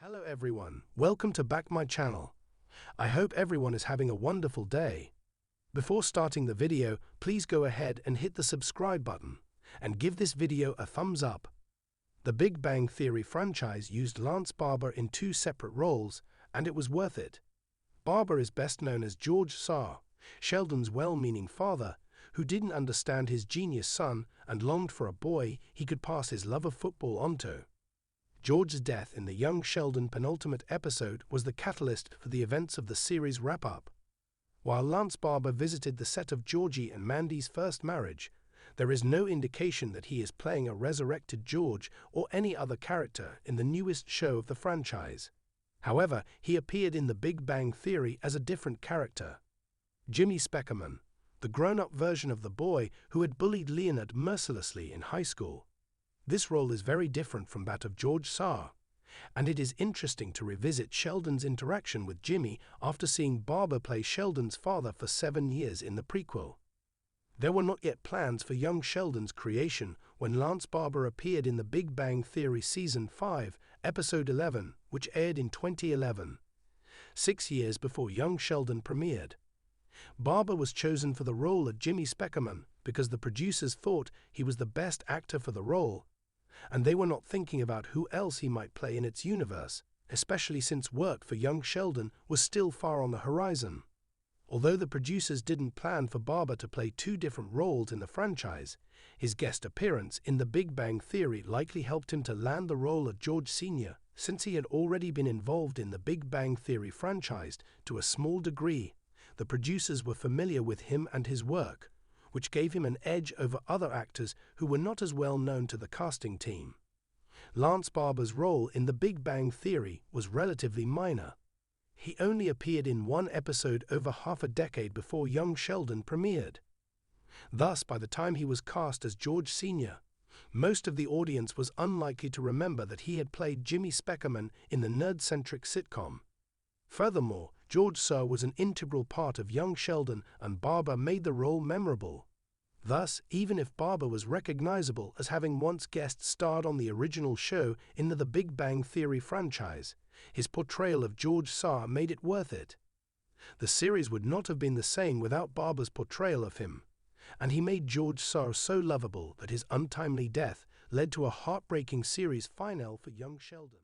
Hello everyone, welcome to back my channel. I hope everyone is having a wonderful day. Before starting the video, please go ahead and hit the subscribe button and give this video a thumbs up. The Big Bang Theory franchise used Lance Barber in two separate roles, and it was worth it. Barber is best known as George Sarr, Sheldon's well-meaning father, who didn't understand his genius son and longed for a boy he could pass his love of football onto. George's death in the young Sheldon penultimate episode was the catalyst for the events of the series wrap-up. While Lance Barber visited the set of Georgie and Mandy's first marriage, there is no indication that he is playing a resurrected George or any other character in the newest show of the franchise. However, he appeared in The Big Bang Theory as a different character. Jimmy Speckerman, the grown-up version of the boy who had bullied Leonard mercilessly in high school. This role is very different from that of George Sarr, and it is interesting to revisit Sheldon's interaction with Jimmy after seeing Barber play Sheldon's father for 7 years in the prequel. There were not yet plans for young Sheldon's creation when Lance Barber appeared in The Big Bang Theory Season 5, Episode 11, which aired in 2011, 6 years before young Sheldon premiered. Barber was chosen for the role of Jimmy Speckerman because the producers thought he was the best actor for the role, and they were not thinking about who else he might play in its universe, especially since work for young Sheldon was still far on the horizon. Although the producers didn't plan for Barber to play two different roles in the franchise, his guest appearance in The Big Bang Theory likely helped him to land the role of George Sr., since he had already been involved in The Big Bang Theory franchise to a small degree. The producers were familiar with him and his work, which gave him an edge over other actors who were not as well known to the casting team. Lance Barber's role in The Big Bang Theory was relatively minor. He only appeared in one episode over half a decade before young Sheldon premiered. Thus, by the time he was cast as George Sr., most of the audience was unlikely to remember that he had played Jimmy Speckerman in the nerd-centric sitcom. Furthermore, George Sarr was an integral part of young Sheldon, and Barber made the role memorable. Thus, even if Barber was recognizable as having once guest starred on the original show in the Big Bang Theory franchise, his portrayal of George Sarr made it worth it. The series would not have been the same without Barber's portrayal of him, and he made George Sarr so lovable that his untimely death led to a heartbreaking series finale for young Sheldon.